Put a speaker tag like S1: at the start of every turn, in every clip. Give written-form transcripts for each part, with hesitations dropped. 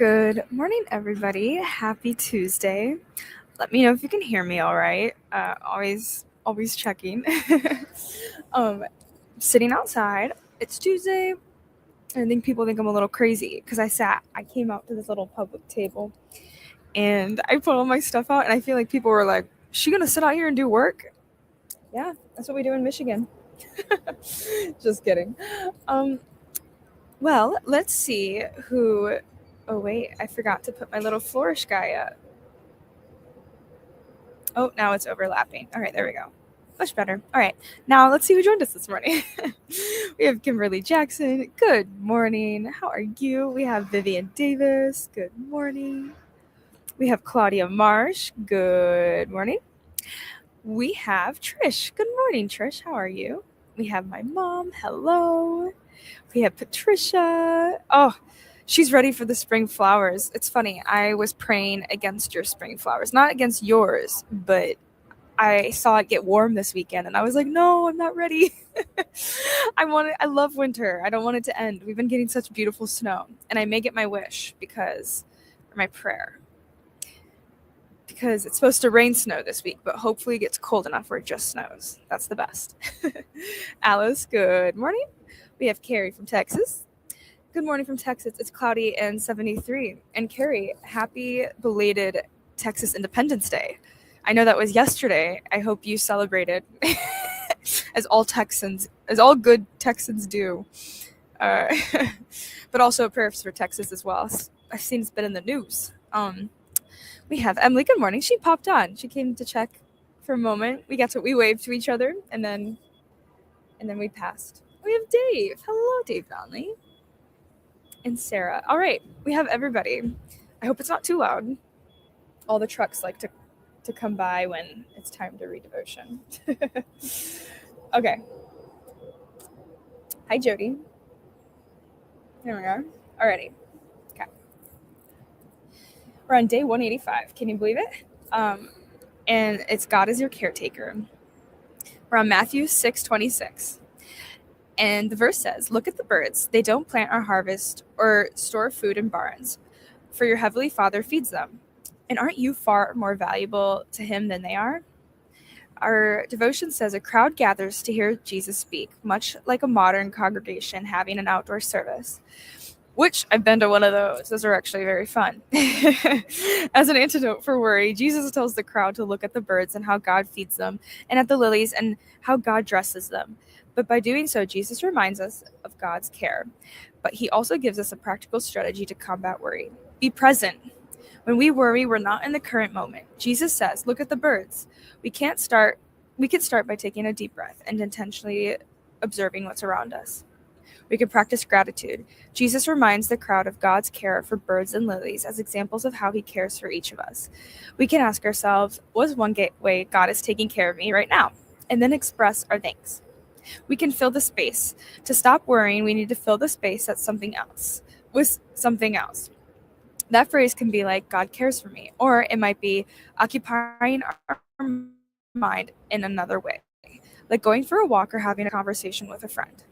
S1: Good morning, everybody. Happy Tuesday. Let me know if you can hear me all right. Always checking. um, Sitting outside. It's Tuesday. I think people think I'm a little crazy because I came out to this little public table and I put all my stuff out, and I feel like people were like, "She gonna sit out here and do work?" Yeah, that's what we do in Michigan. Just kidding. Um, well, let's see who. Oh wait, I forgot to put my little Flourish guy up. Oh, now it's overlapping. All right, there we go. Much better. All right, now let's see who joined us this morning. We have Kimberly Jackson. Good morning. How are you? We have Vivian Davis. Good morning. We have Claudia Marsh. Good morning. We have Trish. Good morning, Trish. How are you? We have my mom. Hello. We have Patricia. Oh, she's ready for the spring flowers. It's funny. I was praying against your spring flowers, not against yours, but I saw it get warm this weekend and I was like, no, I'm not ready. I love winter. I don't want it to end. We've been getting such beautiful snow. And I make it my wish or my prayer. Because it's supposed to rain snow this week, but hopefully it gets cold enough where it just snows. That's the best. Alice, good morning. We have Carrie from Texas. Good morning from Texas. It's cloudy and 73. And Carrie, happy belated Texas Independence Day. I know that was yesterday. I hope you celebrated as all good Texans do. But also prayers for Texas as well. I've seen it's been in the news. We have Emily. Good morning. She popped on. She came to check for a moment. We waved to each other and then we passed. We have Dave. Hello, Dave Donnelly. And Sarah. All right, we have everybody. I hope it's not too loud. All the trucks like to come by when it's time to read devotion. Okay. Hi, Jody. There we are. Alrighty. Okay. We're on day 185. Can you believe it? And it's God is your caretaker. We're on Matthew 6:26. And the verse says, "Look at the birds. They don't plant or harvest or store food in barns, for your heavenly Father feeds them. And aren't you far more valuable to him than they are?" Our devotion says a crowd gathers to hear Jesus speak, much like a modern congregation having an outdoor service, which I've been to one of those. Those are actually very fun. As an antidote for worry, Jesus tells the crowd to look at the birds and how God feeds them, and at the lilies and how God dresses them. But by doing so, Jesus reminds us of God's care. But he also gives us a practical strategy to combat worry. Be present. When we worry, we're not in the current moment. Jesus says, look at the birds. We can start by taking a deep breath and intentionally observing what's around us. We can practice gratitude. Jesus reminds the crowd of God's care for birds and lilies as examples of how he cares for each of us. We can ask ourselves, what is one way God is taking care of me right now? And then express our thanks. We can fill the space. To stop worrying, we need to fill the space with something else. That phrase can be like, God cares for me, or it might be occupying our mind in another way, like going for a walk or having a conversation with a friend.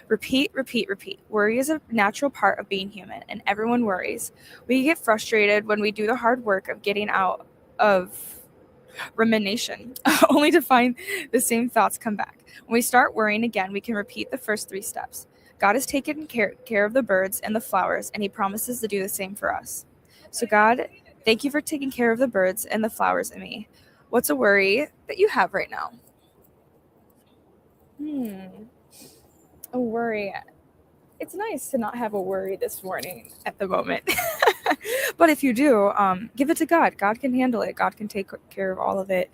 S1: Repeat, repeat, repeat. Worry is a natural part of being human, and everyone worries. We get frustrated when we do the hard work of getting out of rumination, only to find the same thoughts come back. When we start worrying again, we can repeat the first 3 steps. God has taken care of the birds and the flowers, and he promises to do the same for us. So God, thank you for taking care of the birds and the flowers in me. What's a worry that you have right now? A worry. It's nice to not have a worry this morning at the moment. But if you do, give it to God. God can handle it. God can take care of all of it.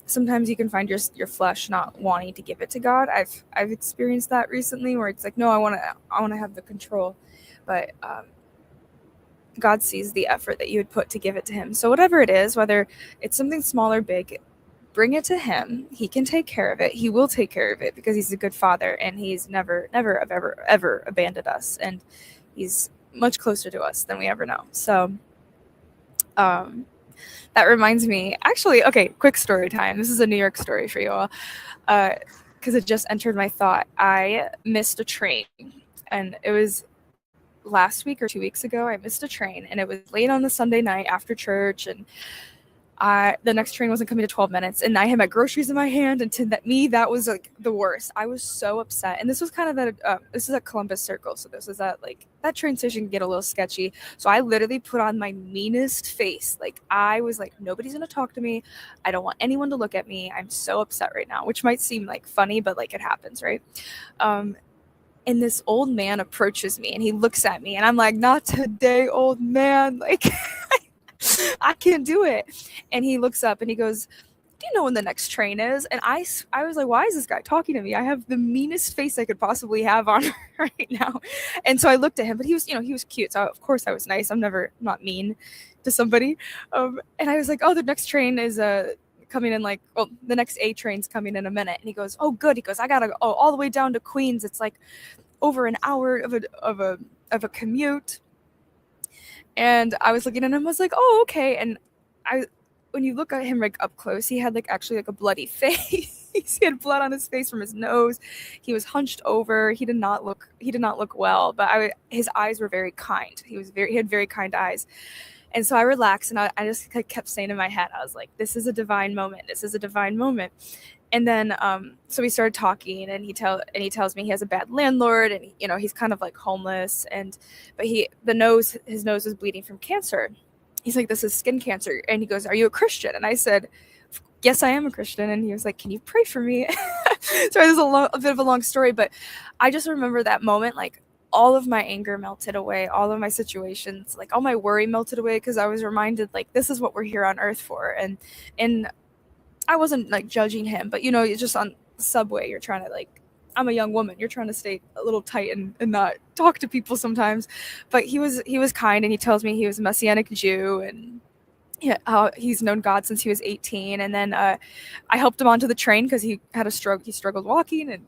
S1: Sometimes you can find your flesh not wanting to give it to God. I've experienced that recently, where it's like, no, I want to have the control, but God sees the effort that you would put to give it to him. So whatever it is, whether it's something small or big, bring it to him. He can take care of it. He will take care of it because he's a good father, and he's never ever abandoned us, and he's much closer to us than we ever know. So that reminds me, actually, okay, quick story time. This is a New York story for you all, because it just entered my thought. I missed a train, and it was last week or 2 weeks ago, I missed a train, and it was late on the Sunday night after church, and the next train wasn't coming to 12 minutes, and I had my groceries in my hand, and that was like the worst. I was so upset, and this was kind of this is at Columbus Circle, so this is at like that train station can get a little sketchy. So I literally put on my meanest face. Like I was like, nobody's gonna talk to me. I don't want anyone to look at me. I'm so upset right now, which might seem like funny, but like it happens, right? And this old man approaches me, and he looks at me, and I'm like, not today, old man. Like I can't do it. And he looks up and he goes, do you know when the next train is? And I was like, why is this guy talking to me? I have the meanest face I could possibly have on right now. And so I looked at him, but he was cute. So of course I was nice. I'm not mean to somebody. And I was like, oh, the next train is coming in the next A train's coming in a minute. And he goes, oh, good. He goes, I gotta go all the way down to Queens. It's like over an hour of a commute. And I was looking at him, I was like, oh, okay. And when you look at him like up close, he had actually a bloody face. He had blood on his face from his nose. He was hunched over. He did not look well, but his eyes were very kind. He had very kind eyes. And so I relaxed, and I just kept saying in my head, I was like, this is a divine moment. This is a divine moment. And then, so we started talking, and he tells me he has a bad landlord, and he's kind of like homeless, but his nose was bleeding from cancer. He's like, this is skin cancer. And he goes, are you a Christian? And I said, yes, I am a Christian. And he was like, can you pray for me? Sorry, this is a bit of a long story, but I just remember that moment, like all of my anger melted away, all of my situations, like all my worry melted away, because I was reminded, like, this is what we're here on earth for. And I wasn't like judging him, but you're just on the subway, you're trying to I'm a young woman, you're trying to stay a little tight and not talk to people sometimes. But he was kind, and he tells me he was a Messianic Jew, and he's known God since he was 18. And then I helped him onto the train because he had a stroke. He struggled walking,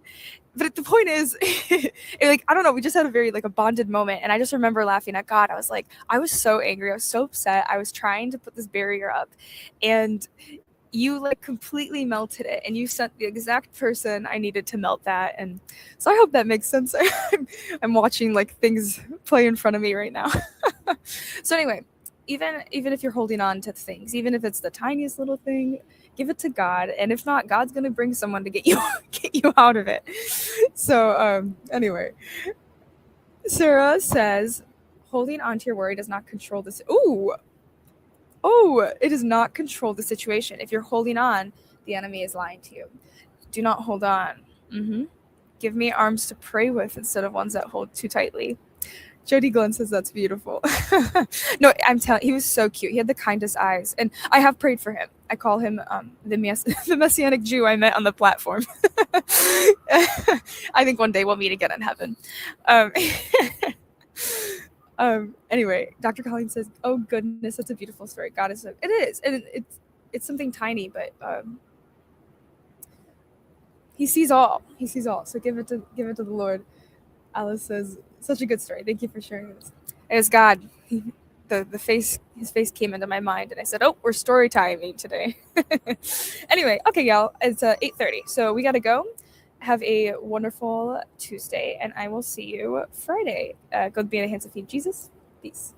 S1: but the point is, I don't know, we just had a very a bonded moment. And I just remember laughing at God. I was like, I was so angry, I was so upset, I was trying to put this barrier up, and you completely melted it, and you sent the exact person I needed to melt that. And so I hope that makes sense. I'm watching things play in front of me right now. So anyway, even if you're holding on to things, even if it's the tiniest little thing, give it to God, and if not, God's gonna bring someone to get you out of it. So anyway, Sarah says, holding on to your worry does not control this. It does not control the situation. If you're holding on, the enemy is lying to you. Do not hold on. Give me arms to pray with instead of ones that hold too tightly. Jody Glenn says that's beautiful. No, I'm telling, he was so cute. He had the kindest eyes, and I have prayed for him. I call him the Messianic Jew I met on the platform. I think one day we'll meet again in heaven. Anyway, Dr. Colleen says, oh goodness, that's a beautiful story. God is so, it is, and it's something tiny, but he sees all. So give it to the Lord. Alice says, such a good story. Thank you for sharing this. It was God. His face came into my mind, and I said, oh, we're story timing today. Anyway, okay, y'all, it's 8:30, so we gotta go. Have a wonderful Tuesday, and I will see you Friday. Go be in the hands of Jesus. Peace.